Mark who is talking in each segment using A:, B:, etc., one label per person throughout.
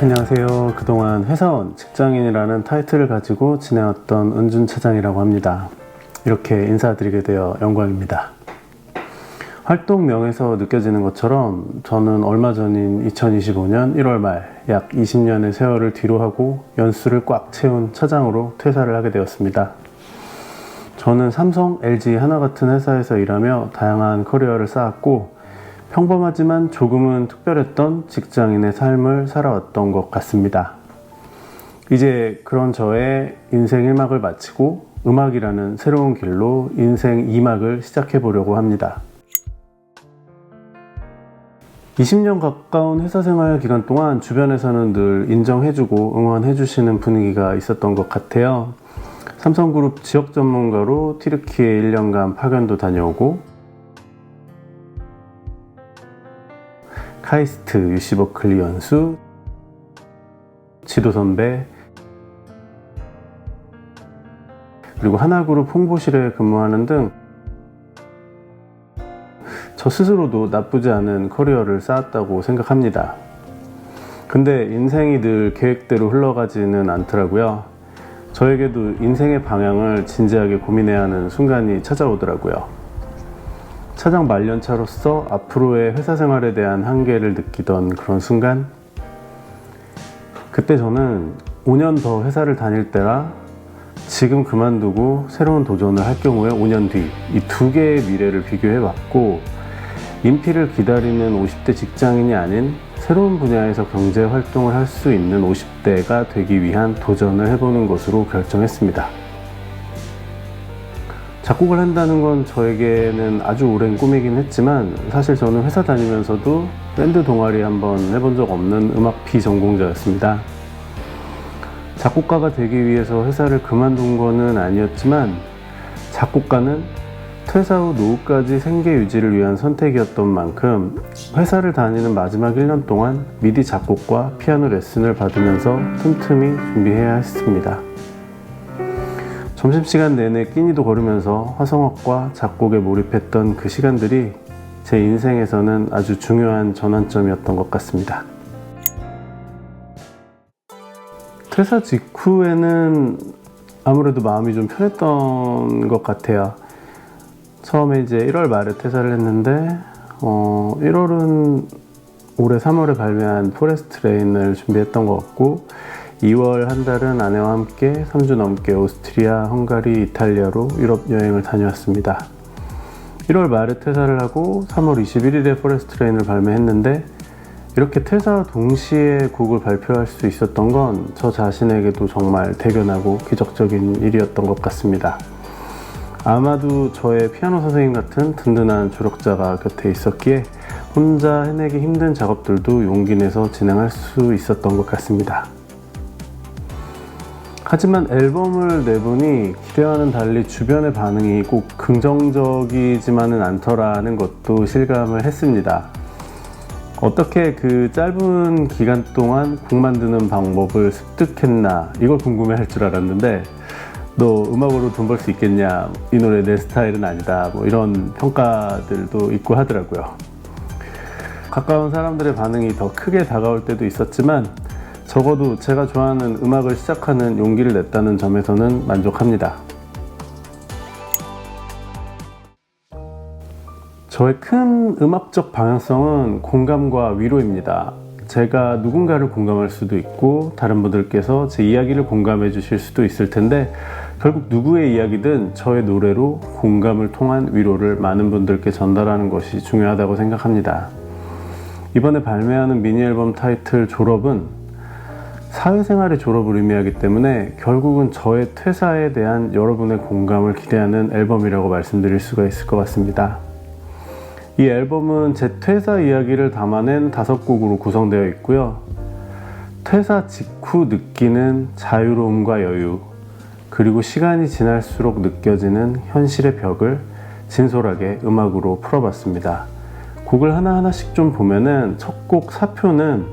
A: 안녕하세요. 그동안 회사원, 직장인이라는 타이틀을 가지고 지내왔던 은준 차장이라고 합니다. 이렇게 인사드리게 되어 영광입니다. 활동명에서 느껴지는 것처럼 저는 얼마 전인 2025년 1월 말 약 20년의 세월을 뒤로하고 연수를 꽉 채운 차장으로 퇴사를 하게 되었습니다. 저는 삼성, LG, 하나 같은 회사에서 일하며 다양한 커리어를 쌓았고 평범하지만 조금은 특별했던 직장인의 삶을 살아왔던 것 같습니다. 이제 그런 저의 인생 1막을 마치고 음악이라는 새로운 길로 인생 2막을 시작해 보려고 합니다. 20년 가까운 회사 생활 기간 동안 주변에서는 늘 인정해주고 응원해주시는 분위기가 있었던 것 같아요. 삼성그룹 지역 전문가로 튀르키예 1년간 파견도 다녀오고 카이스트 UC 버클리 연수, 지도 선배, 그리고 하나그룹 홍보실에 근무하는 등 저 스스로도 나쁘지 않은 커리어를 쌓았다고 생각합니다. 근데 인생이 늘 계획대로 흘러가지는 않더라고요. 저에게도 인생의 방향을 진지하게 고민해야 하는 순간이 찾아오더라고요. 차장 말년차로서 앞으로의 회사 생활에 대한 한계를 느끼던 그런 순간, 그때 저는 5년 더 회사를 다닐 때라 지금 그만두고 새로운 도전을 할 경우에 5년 뒤 이 두 개의 미래를 비교해 봤고, 인피를 기다리는 50대 직장인이 아닌 새로운 분야에서 경제 활동을 할 수 있는 50대가 되기 위한 도전을 해보는 것으로 결정했습니다. 작곡을 한다는 건 저에게는 아주 오랜 꿈이긴 했지만 사실 저는 회사 다니면서도 밴드 동아리 한번 해본 적 없는 음악 비전공자였습니다. 작곡가가 되기 위해서 회사를 그만둔 거는 아니었지만 작곡가는 퇴사 후 노후까지 생계 유지를 위한 선택이었던 만큼 회사를 다니는 마지막 1년 동안 미디 작곡과 피아노 레슨을 받으면서 틈틈이 준비해야 했습니다. 점심시간 내내 끼니도 거르면서 화성학과 작곡에 몰입했던 그 시간들이 제 인생에서는 아주 중요한 전환점이었던 것 같습니다. 퇴사 직후에는 아무래도 마음이 좀 편했던 것 같아요. 처음에 이제 1월 말에 퇴사를 했는데 1월은 올해 3월에 발매한 포레스트 레인을 준비했던 것 같고 2월 한 달은 아내와 함께 3주 넘게 오스트리아, 헝가리, 이탈리아로 유럽 여행을 다녀왔습니다. 1월 말에 퇴사를 하고 3월 21일에 포레스트 레인을 발매했는데 이렇게 퇴사와 동시에 곡을 발표할 수 있었던 건 저 자신에게도 정말 대견하고 기적적인 일이었던 것 같습니다. 아마도 저의 피아노 선생님 같은 든든한 조력자가 곁에 있었기에 혼자 해내기 힘든 작업들도 용기 내서 진행할 수 있었던 것 같습니다. 하지만 앨범을 내보니 기대와는 달리 주변의 반응이 꼭 긍정적이지만은 않더라는 것도 실감을 했습니다. 어떻게 그 짧은 기간 동안 곡 만드는 방법을 습득했나 이걸 궁금해할 줄 알았는데 너 음악으로 돈 벌 수 있겠냐, 이 노래 내 스타일은 아니다, 뭐 이런 평가들도 있고 하더라고요. 가까운 사람들의 반응이 더 크게 다가올 때도 있었지만 적어도 제가 좋아하는 음악을 시작하는 용기를 냈다는 점에서는 만족합니다. 저의 큰 음악적 방향성은 공감과 위로입니다. 제가 누군가를 공감할 수도 있고 다른 분들께서 제 이야기를 공감해 주실 수도 있을 텐데 결국 누구의 이야기든 저의 노래로 공감을 통한 위로를 많은 분들께 전달하는 것이 중요하다고 생각합니다. 이번에 발매하는 미니 앨범 타이틀 졸업은 사회생활의 졸업을 의미하기 때문에 결국은 저의 퇴사에 대한 여러분의 공감을 기대하는 앨범이라고 말씀드릴 수가 있을 것 같습니다. 이 앨범은 제 퇴사 이야기를 담아낸 5곡으로 구성되어 있고요. 퇴사 직후 느끼는 자유로움과 여유, 그리고 시간이 지날수록 느껴지는 현실의 벽을 진솔하게 음악으로 풀어봤습니다. 곡을 하나하나씩 좀 보면은 첫 곡 사표는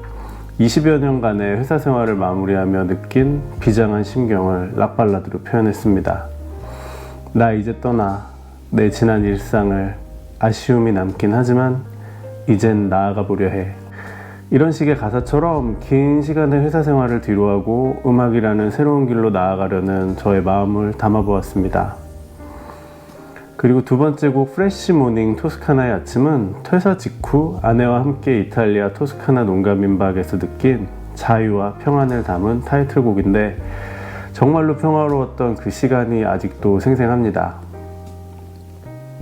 A: 20여 년간의 회사 생활을 마무리하며 느낀 비장한 심경을 락발라드로 표현했습니다. 나 이제 떠나 내 지난 일상을 아쉬움이 남긴 하지만 이젠 나아가 보려 해. 이런 식의 가사처럼 긴 시간의 회사 생활을 뒤로하고 음악이라는 새로운 길로 나아가려는 저의 마음을 담아보았습니다. 그리고 두 번째 곡 프레쉬 모닝 토스카나의 아침은 퇴사 직후 아내와 함께 이탈리아 토스카나 농가 민박에서 느낀 자유와 평안을 담은 타이틀곡인데 정말로 평화로웠던 그 시간이 아직도 생생합니다.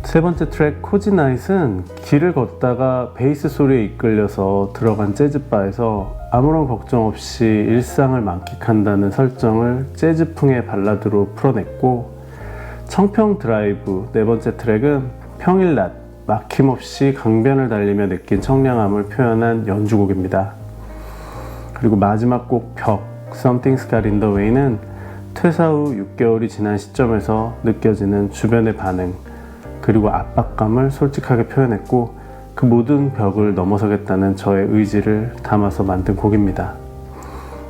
A: 세 번째 트랙 코지 나잇은 길을 걷다가 베이스 소리에 이끌려서 들어간 재즈바에서 아무런 걱정 없이 일상을 만끽한다는 설정을 재즈풍의 발라드로 풀어냈고, 청평 드라이브 네 번째 트랙은 평일 낮 막힘없이 강변을 달리며 느낀 청량함을 표현한 연주곡입니다. 그리고 마지막 곡 벽 Something's Got in the Way는 퇴사 후 6개월이 지난 시점에서 느껴지는 주변의 반응 그리고 압박감을 솔직하게 표현했고, 그 모든 벽을 넘어서겠다는 저의 의지를 담아서 만든 곡입니다.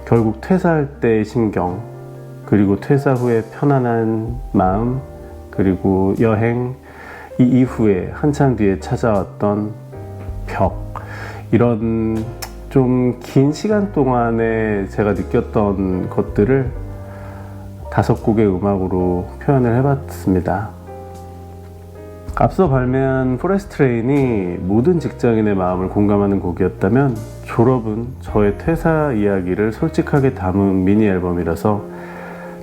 A: 결국 퇴사할 때의 심경, 그리고 퇴사 후의 편안한 마음, 그리고 여행, 이 이후에 한참 뒤에 찾아왔던 벽, 이런 좀 긴 시간 동안에 제가 느꼈던 것들을 5곡의 음악으로 표현을 해봤습니다. 앞서 발매한 포레스트 레인이 모든 직장인의 마음을 공감하는 곡이었다면, 졸업은 저의 퇴사 이야기를 솔직하게 담은 미니 앨범이라서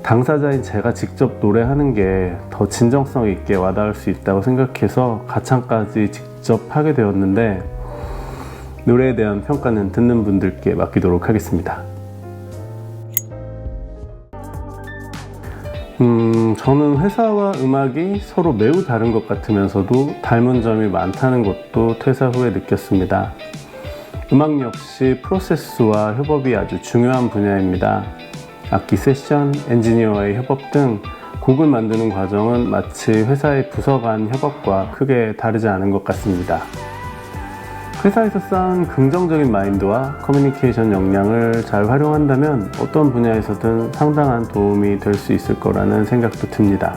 A: 당사자인 제가 직접 노래하는 게 더 진정성 있게 와닿을 수 있다고 생각해서 가창까지 직접 하게 되었는데, 노래에 대한 평가는 듣는 분들께 맡기도록 하겠습니다. 저는 회사와 음악이 서로 매우 다른 것 같으면서도 닮은 점이 많다는 것도 퇴사 후에 느꼈습니다. 음악 역시 프로세스와 협업이 아주 중요한 분야입니다. 악기 세션, 엔지니어와의 협업 등 곡을 만드는 과정은 마치 회사의 부서 간 협업과 크게 다르지 않은 것 같습니다. 회사에서 쌓은 긍정적인 마인드와 커뮤니케이션 역량을 잘 활용한다면 어떤 분야에서든 상당한 도움이 될 수 있을 거라는 생각도 듭니다.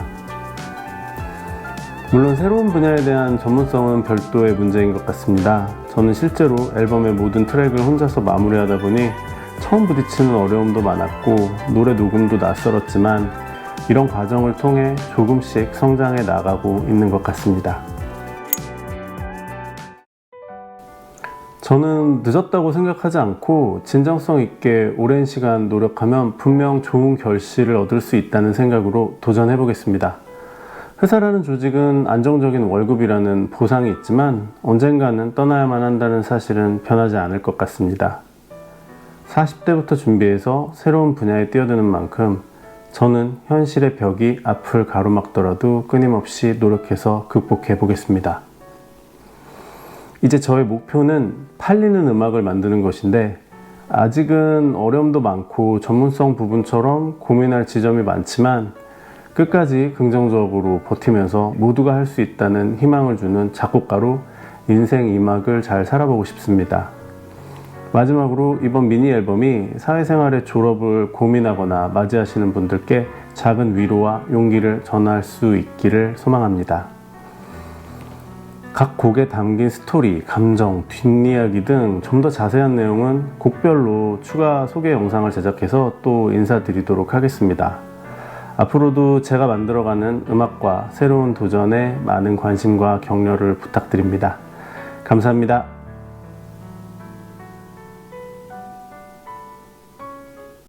A: 물론 새로운 분야에 대한 전문성은 별도의 문제인 것 같습니다. 저는 실제로 앨범의 모든 트랙을 혼자서 마무리하다 보니 처음 부딪히는 어려움도 많았고 노래 녹음도 낯설었지만, 이런 과정을 통해 조금씩 성장해 나가고 있는 것 같습니다. 저는 늦었다고 생각하지 않고 진정성 있게 오랜 시간 노력하면 분명 좋은 결실을 얻을 수 있다는 생각으로 도전해 보겠습니다. 회사라는 조직은 안정적인 월급이라는 보상이 있지만 언젠가는 떠나야만 한다는 사실은 변하지 않을 것 같습니다. 40대부터 준비해서 새로운 분야에 뛰어드는 만큼 저는 현실의 벽이 앞을 가로막더라도 끊임없이 노력해서 극복해 보겠습니다. 이제 저의 목표는 팔리는 음악을 만드는 것인데, 아직은 어려움도 많고 전문성 부분처럼 고민할 지점이 많지만 끝까지 긍정적으로 버티면서 모두가 할 수 있다는 희망을 주는 작곡가로 인생 2막을 잘 살아보고 싶습니다. 마지막으로 이번 미니 앨범이 사회생활의 졸업을 고민하거나 맞이하시는 분들께 작은 위로와 용기를 전할 수 있기를 소망합니다. 각 곡에 담긴 스토리, 감정, 뒷이야기 등 좀 더 자세한 내용은 곡별로 추가 소개 영상을 제작해서 또 인사드리도록 하겠습니다. 앞으로도 제가 만들어가는 음악과 새로운 도전에 많은 관심과 격려를 부탁드립니다. 감사합니다.